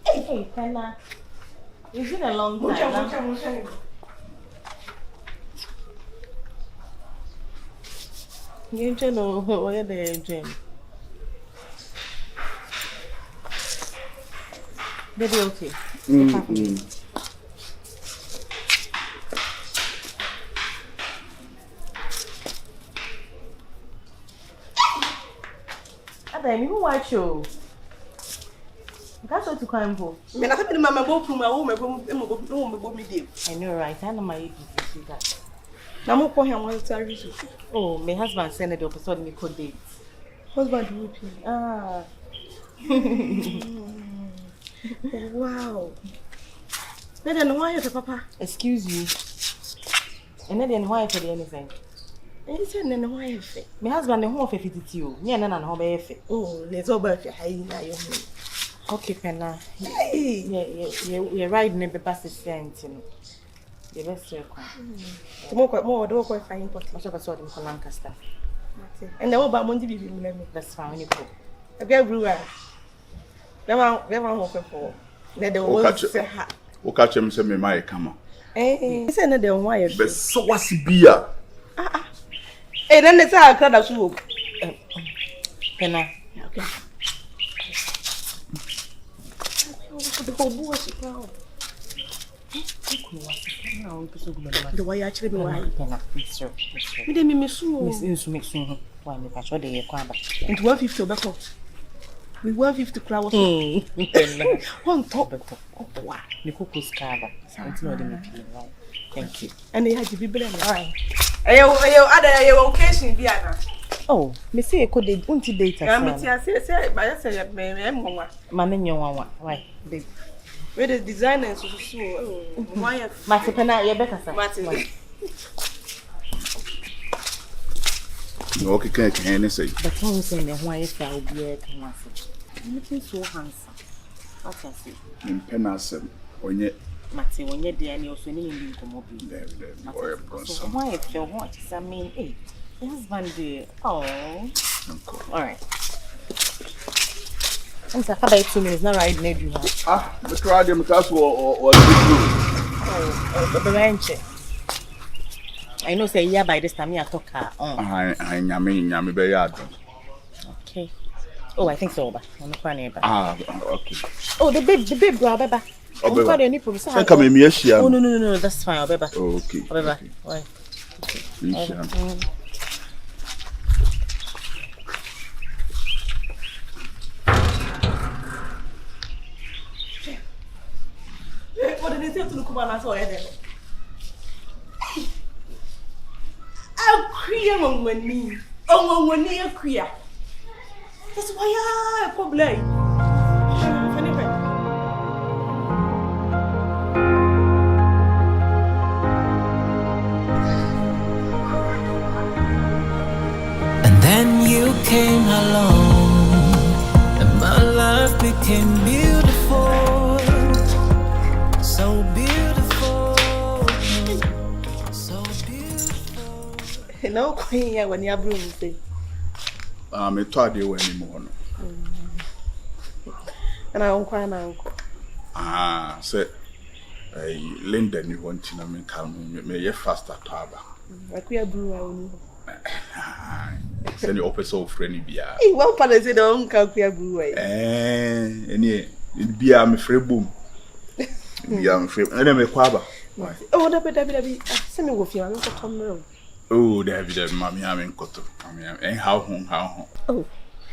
Hey, Penna. It's been a long time. You don't know where they're doing. Baby, okay. Adam, who watch you? That's what to climb for. I know, right? I know my age to see that. Oh, my husband sent it up so we could date. Husband whoop you. Ah. Wow. Then why is papa? Excuse you. And then why for the anything? He said, then why is it? My husband, the home of 52. Me and Nana, home. Oh, let's go back to high. Okay, Penna. You're riding in the bus sent. You're best circle. More, don't quite find what I saw them for Lancaster. And the about Monday be me. That's fine. You go. A girl grew up. Never hoping for. Let the world say, O catch him, say, me, my come. Eh, it's another wire. But so what's beer? And then it's our crowd of swoop. Penna. Okay. The whole boy, the way actually be why. We didn't miss you. Miss you. Why me patch the kwaba. And 150 back up. We 150 crowds. One top. Wow. The cook's carver. Something or the meat. Thank you. And they had to be better. Right. Ayo occasion be ana. Oh, me say could they unti data. I mean, say, but I say, Mamma, you want why? Where the designers so why Matipena, you better say. No, okay, can say. But who saying that why is that be a looking so handsome? What I say? In Penasem, when you Matty, when you're there, and you're swimming in the mobile. so why if you want to mean, hey, husband, oh, all right. I'm sorry, about 2 minutes, not right, Ned. Ah, the crowd, or the ranch. I know, say, yeah, by this time, I talk. I mean, very hard. Okay. Oh, I think so, but I'm not funny. Ah, okay. Oh, the babe, brother. Oh, got any problem? Oh, no, that's fine, I'll okay. Why? What did they say to the Kuban? I saw it. I'll create one when me. Oh, when you're queer. That's why I probably. And then you came along, and my life became beautiful. So beautiful, so beautiful. No, queen, when you're blooming. I told you anymore. And I won't cry now. Ah, said, Linda, you want to know come, may you faster taba. Like we are blue. Send your office so friendly beer. Well, Father said, don't come here blue. And it be a free boom. Be a free, and then a quaba. Oh, that send me with you. I'm not coming. Oh, David, mammy, I'm in Cotto. And how? Oh,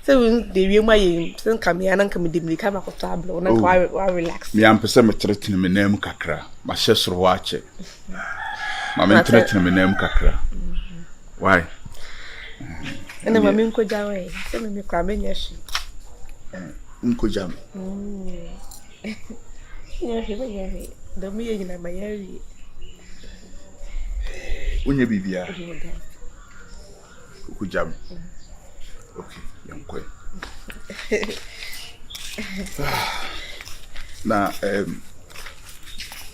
so the real my son come here and come in the camera for tableau. And I relax. Me, I'm threatening my name Kakra. My sister watch it. Mamma threatening my name Kakra. Why? And then my min could away. Send me cramming your sheep. Unkojam. Yeah, the me in my area. When you be there, Ukujam. Okay, young quay. na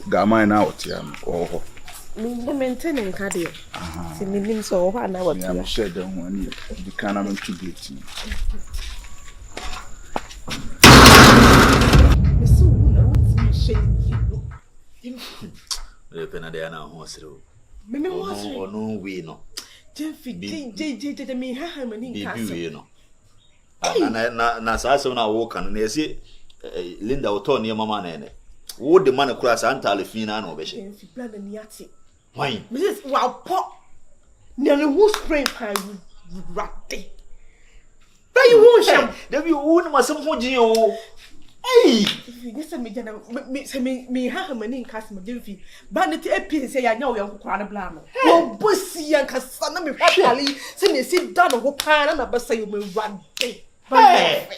Gama na otiam oho. Me maintaining cardio. Si minim so oho na what. I'm sure the one you can am to get. Me so na what me shame you. Le penade na ho asero. Me was no we no. Je me ha mani ka so. Bi na sa asem na wo kan na ese Linda wo to ne mama na ene. Wo de man kura sa antale fina na obehye. Je plan ni ati. Why? Mrs. Wow pop. Nearly who spray pie ratty. But you won't sham. There be who ma sem ho gin o. Hey! Yes, me ha mani ka so de fi. Ba ne te apie se ya nya wo yankwa na bla no. Wo bosi yan ka sa na me hwatali se ne si da no ho pa na ba sa yo me ratty. Hey!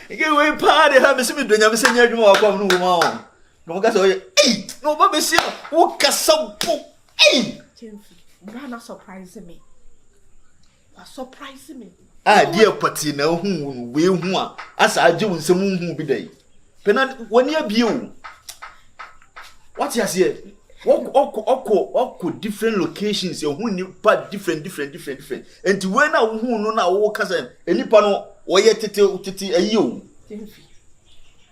Get away party ha me se me donya me se nya adwuma wa kwa no wo ma. No ga so hey! No ba be se wo kasa bo. Hey! Jenfi, bra na surprise me. Wa surprise me. Ah, dear party na hu we hu a asa age wo nsem hu bi dai. Pena woni abie what you say? Oko different locations you hu ni pa different. And when na hu no na wo kasa enipa no wo ye tete ayi o. Jenfi.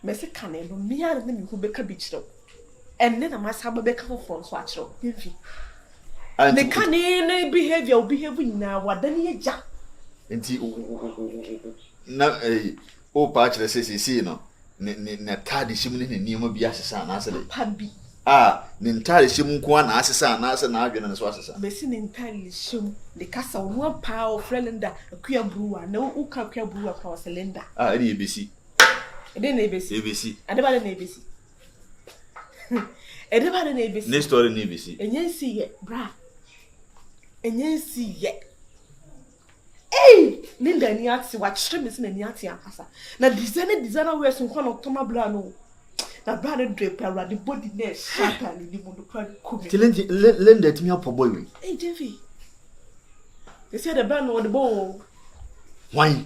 Me se kan no me ara na me hu be ka bi chiro. And then am asa be ka for so a chiro. Jenfi. Me kan na behavior na wadani ye ja. Enti na o pa kire se no ne tade shim ne niam bi asesa na ase de Pabi. ne ntare shim nko na asesa na ase na adwene so asesa Be si ne ntare shim de kasa wo pa o Frelinda akua bruwa na wo ka akua bruwa pa o Selinda. Ene ebesi Ede na ebesi. Ebesi. Adeba na ebesi. Edeba na ebesi. Ne story na ebesi. Enyensi ye bra. Enyensi ye. Hey, Linda ni ati wa chire me ni ati akasa. Na designer we so nko no toma bra no. Na bra no drape ara the body na sharp and ni mo no kwa kumi. Linda timi apoboy we. Hey, Jevi. They say the bra no the bow. Why?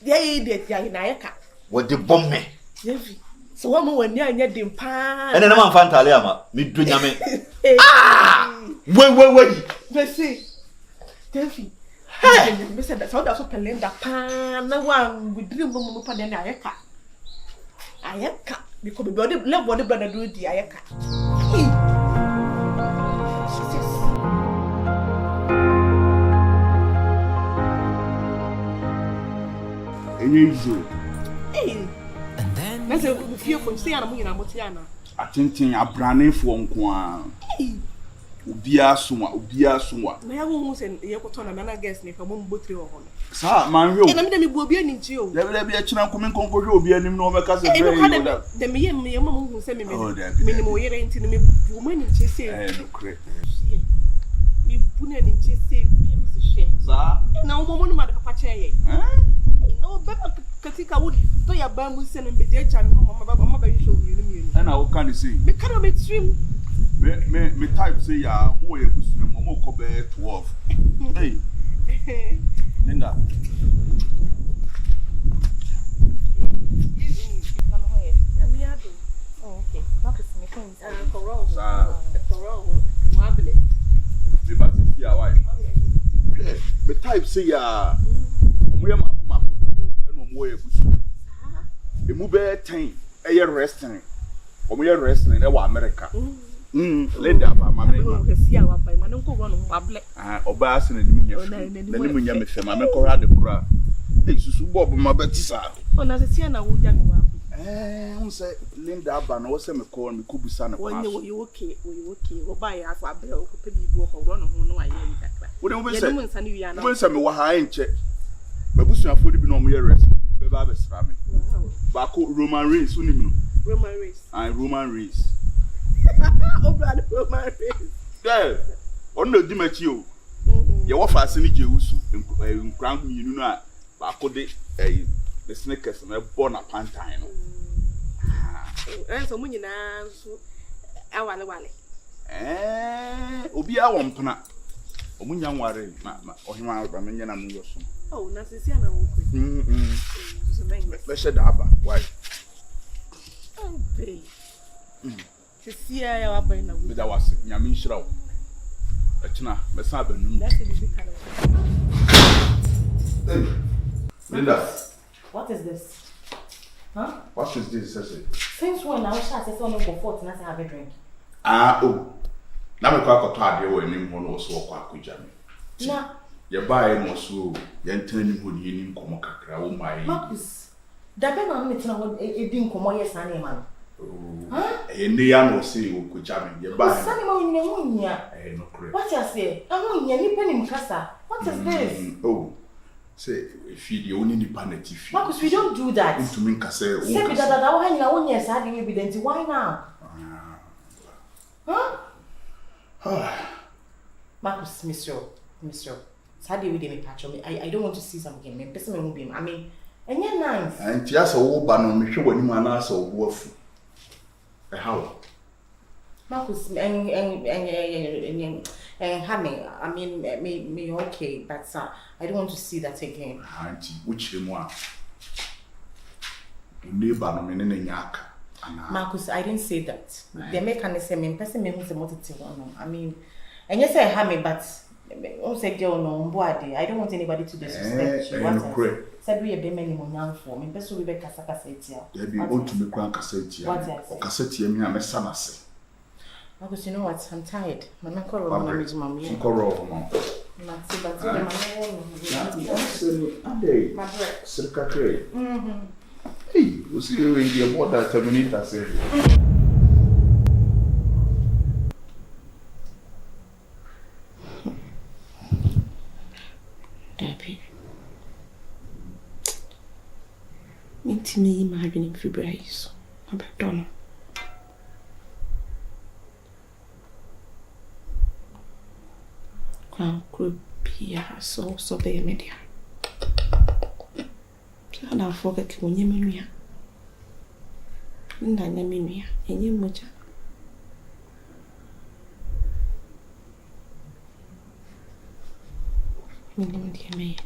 Ya na yeka. What the bomb me? Jevi. So wa mo wani anya dem pa. Ene na man fantale ama me dunya me. We. They say. Jevi. Hey, me said that so that so calendar pan na wan we dream mo pa na ayeka. Ayeka because be body brother do di ayeka. Enyinzo. Hey. And then Na se fie for say na mo nyina mo ti ana. Atintin abranefo nko a. Obia sumwa. Na ya wo se ye ko to na na guest ni fa mo mbotire ho no. Sa man we. Na me dem bu obi ani nti o. Da bi akina nkomi nkonkohwe obi anim na o meka se E no be. ka dem ye ma mo hu se me ni mo yere nti no me bu mo ani nti se. No kre. Me bu na ani nti se bi me se hwe. Sa Na o mo no ma de papa che ye. Na o beba katika wo to ya ba mu se no be je cha me mama ba hwe mienu. na o kan say. Me ka no me trim. Me type say ya mo ye busua mo ko be 12. Hey. Linda. Oh, okay. Marcus, me coins. Corral. Corral. Mabele. Me ba see ya why. Me type say ya mo ye makoma ko na mo ye busua. E mu be 10 e wrestling. O mo ye wrestling e wa America. Linda ba ma me no. Oba asene ni munya. Na ni munya me fe ma me ko ha de kura. Susu bob ma betisa. Ona se tia na wo ja me wa. Say Linda ba na wo se me ko busa na kwa. Wonye wo okay. Wo ba ya afa abre o ko pe bi bu ko ro no ho no wa ye kakra. Wo de wo be say. Ye nsa ni wi ana. Wo say me wa ha enche. Ba busu afo di bi no mo ye rest. Be ba be sra me. Ba ko Roman Reigns unim no. Roman Reigns. Roman Reigns. Obrad Roman Reigns. Yeah. On no di machi o. Ye wo fa ase ni Jewusu. Nkran yinu no a ba ko de the sneakers na bo na pantan no. So mu nyina so awale. Obi a wompna. Omunya nware na ohima ba menye na mu yoso. Oh, na sisi na wo kwe. Let's shut the aba. Why? Hey. See, I have been a But that was Yamin Shrow. A china, Messaben. That's a big Hey, Linda, What is this? Huh? what is this? Since when I was shot, I saw me go forth and I have a drink. Oh. Now me kwa koto ade wo enim ho no so kwa akogya me. Na, Ye bae mo so ye ntan ni ho ni enim komo kakra wo mai. Marcus. Da be na me tina ho e di nkomo yes na e ma. Oh. E ne ya no se wo kogya me. Ye bae. Sani ma wonye ho nya. No correct. What you say? I ho nya ni penim kasa. What is this? Oh. Say if you only ni paneti. Marcus, we don't do that. Into me kase. Say bi da wo hanya wo nya sa de evidence. Why now? Huh? Marcus, Monsieur. Sadly, we didn't patch me. I don't want to see some again. Me person me won't be. I mean, and you're nice. And just a wo ba no me hwe wani ma na so wo afu. How? Marcus, and Hammy, I mean, me okay, but I don't want to see that again. Auntie, which one? Neighbor no me ne nyaka. Marcus, I didn't say that. The mechanism, me person me who's a motive one. I mean, and you say Hammy, but say girl no boy. I don't want anybody to disrespect you. Said we a be many money for me. Person we be kasa etia. There be want to me kwan kasa etia. O kasa etia me amesa na se. Marcus, you know what? I'm tired. My call on my mom. You call roll mom. Not see but my Ade. my bread. Sirka kre. Hey, we see you in the border terminator say. Debbie. Minti me imagine if you brace. I don't know. Could be a so be media. And I'll forget when you mean me. And I mean me, and you much. Me.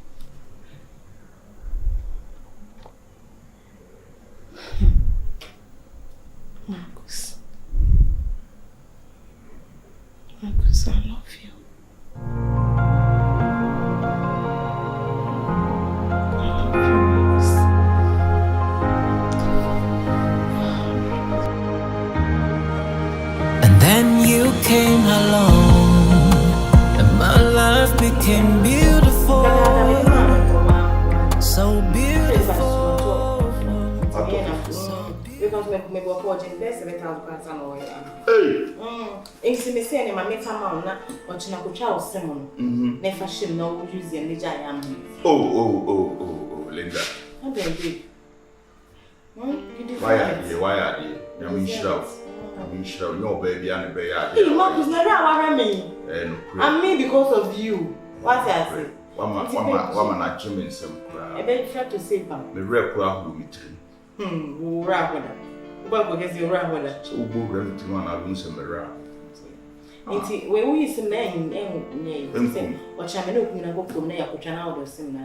Marcus, I love you. And then you came along, and my life became beautiful, so beautiful. Because me go for the best 7,000 no way. Hey. Insi me say my meta man na ochina kutwa osemo no. Na fa shim na wo use ye meja yam. Oh, Linda. How do you Why are you? I mean, show. No baby, and baby. Hey, Marcus, never worry me. No. I mean because of you. What I say? Woman, I Jimmy some crowd. I bet try to save them. The rep crowd will be true. We'll wrap with them. What because you wrap with them? So we'll go to one of them some around. Nti we wo yisi na nye se o chame no kuna go from na ya kutwa na odo sim na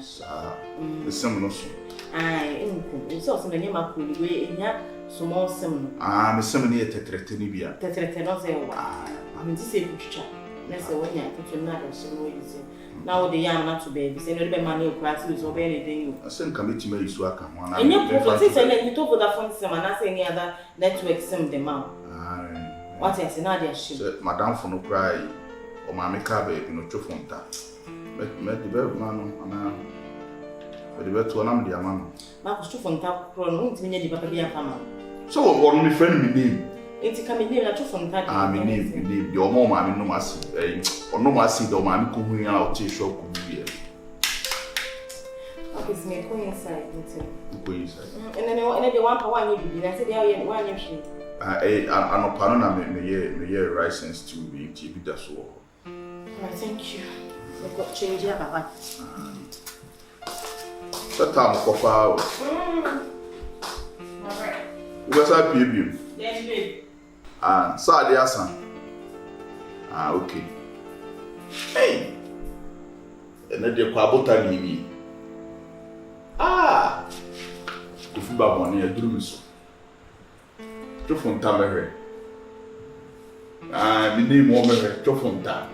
the sim no so enku so so na nye makuli we enya small sim no me sim na tetrete ni bia tetrete no se wa me ti se kutwa na se wonya kutwa na do sim no yisi na wo de yam na to baby se no be man e kwa ti so be ne den you asen committee me isu aka ho na enye problem se na you to for that phone sim na se any other network sim the man what I say na dia shim madam for no cry o ma me ka baby no chofonta me de be man no ana de be to na me dia man ma ko chofonta kro no ntimi nya di papa bi afama so what me friend me name enti ka me name na chofonta me name the o ma me no masi o no masi do ma me ko hu ya o ti show ko bi e okay me go inside enti go inside and then the one pa one you be na say dey one you she anopano na me license to be TB that's all. Thank you. We got change here, Baba. That time Papa. Alright. What's up, baby? Yes, babe. Saturday Asan. Okay. Hey. And then the kwabota ni. If you ba money, I do me so. Chofonta mehwe. Ah, the name of mehwe Chofonta.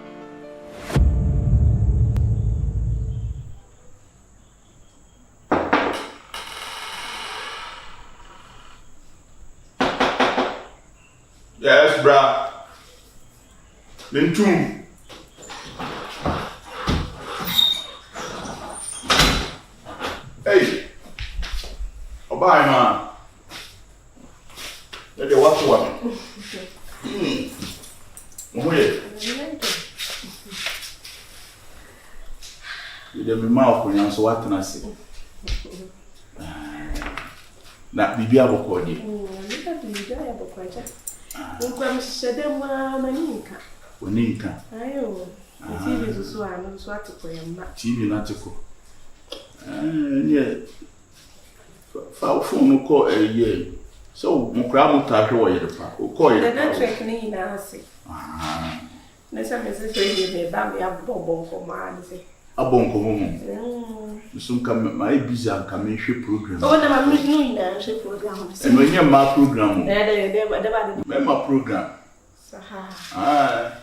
Yes, bra. Mintum. Hey. Bye, man. Let me watch one. You did me mouth when you so what can I say? That be a book or dear. Unika. Ayo. TV is so I know what to play. TV not to go. Yeah. Phone call a year. So, Mukramu Tajo, you call it. The network need Nancy. Let's have Mrs. Baby, Bambi, a bonbon for man. A bonko woman. You soon come my busy and commission program. Oh, I'm not doing that program. And when you're my program, my program. Ah,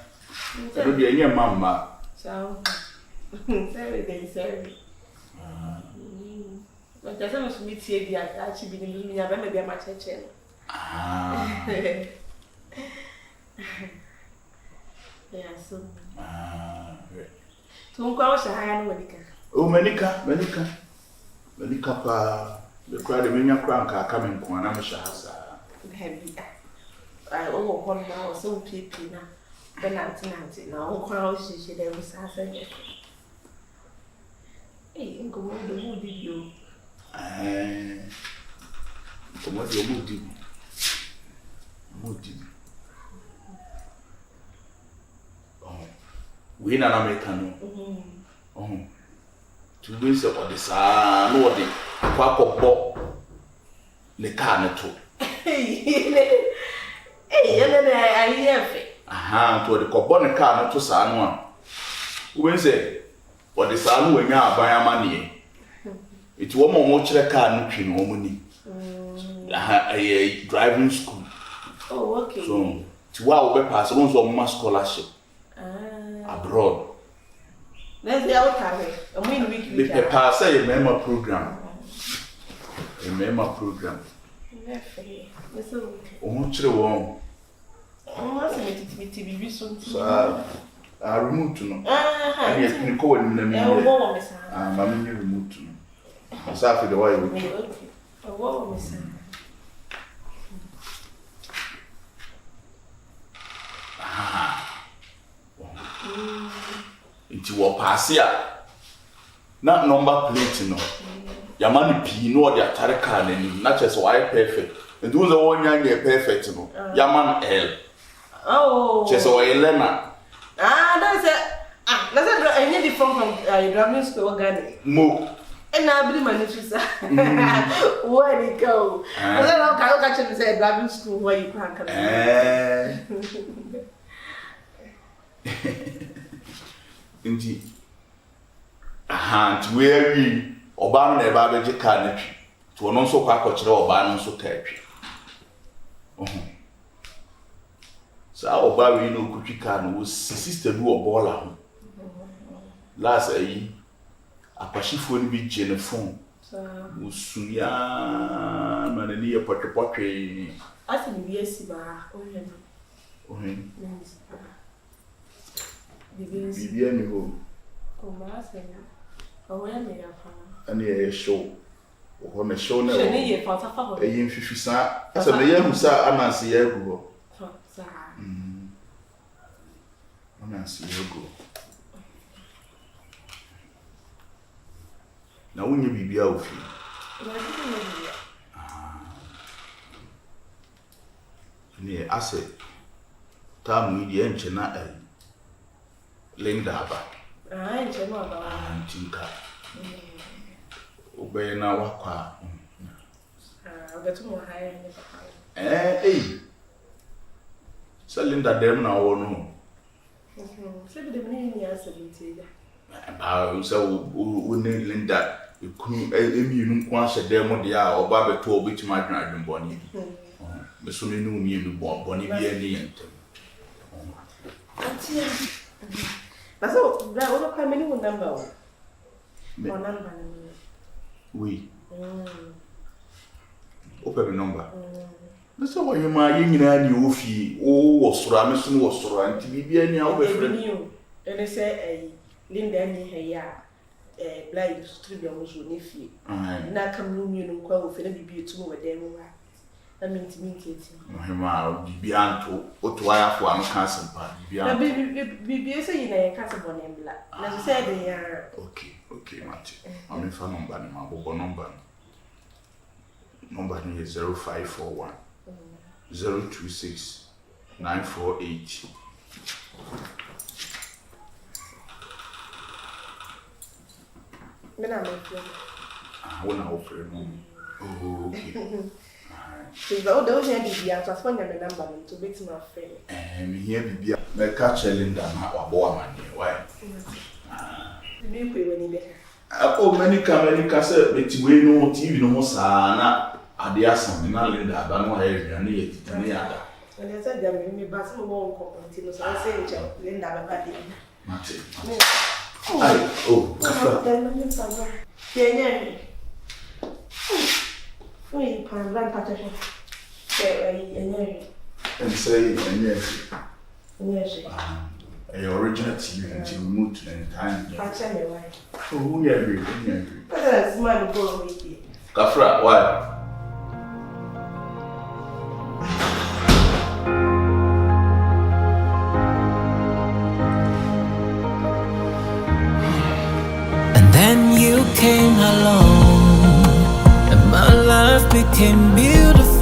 that would be a near mamma. So, sorry. But there's so much meat here, actually, been me, I maybe a match. Ah, yeah, so. So, go out to hire Monica. Oh, Monica, the crowd of many crank are coming to Anamashasa. Heavy. I owe 1 hour so people now. The 1990 now, crowd she there was answering. Hey, go on the mood you. Come on, your moody. Oh, we in American. Oh, 2 weeks of the sun, no, the quack of Bob, the carnato. Hey, I hear it. Aha, to the cobon car to San one. When say, what the sun when you are by money. It's one more much like car looking woman. A driving school. Oh, okay. So, to our pass on some scholarship abroad. There's the outer. A week. The pass a member program. A member program. Oh, I removed to know. I have been calling them. I'm removed to know. Exactly the way we It will pass here. Not number plate, no. Your money P, no, the attack car, not just why perfect. And do the 1 year perfect, no. Yaman L. Oh, just a Elena. That's it. That's a any different from driving school again. Mo. And I believe my niece. Where they go? I don't know. I'll catch him say driving school where you can't come. Indeed. To where we Obama never be carnage to an also quack or Obama so catch. So our Obama no cookie can was sister who a baller. Last a year. Apashifo bi je ne phone usuya manani e potwe ati bi esi ba ohen bibi ani ho o ma se na o ya me ya fa ani e show o me show na o ne ye fa ta fa ho e yin fifisa asa me ya husa anansi ya gu ho sa anansi ya gu na wunye bibia ofi ni ase tamu idi enche na Linda ba enche no ba antinka obey na wakwa obetu mo haya ni ba so Linda dem na wo no se bi dem ni ase binti ya ba so woni Linda ikunu emi nu nko ahye dem de a oba beto obitima adwen adwenboni me so me no mi me boni bi ani yentem Auntie. That's all. That what come any number? Or number. we open number me so wo yema ye nyina ni ofi o wo soro me so wo soro anti bibia ni a wo be frɛ Ene say Linda ni he ya blind distribute mo so ne fie na kam no mi no kwa wo fe na bibia tu mo wede mo wa na minti no hema bibia anto otoa ya fo am ka sempa bibia na bibia say na ye ka se bone mbla na so say de ya okay mate am fa number ni ma bo number ni 0541 026 948 me na me fie wona wo frɛ no okay so the ocean bibia transfer na me number no to bet my friend me here bibia me catch Linda na wabo amane why bi ko woni be ako many ka say betiwe no TV no ho saa na ade asam na Linda aba no aye na ye titane ya da and I said that me ba so mo nko continue so I say Linda ba ba de mate ai kafa Kenya. Oi, pan ran patation. and say Yes. Original TV and you move to the time. Pacha me why. Oh, yeah, agree. That's man go with it. Kafra, why? And then you came along, and my life became beautiful.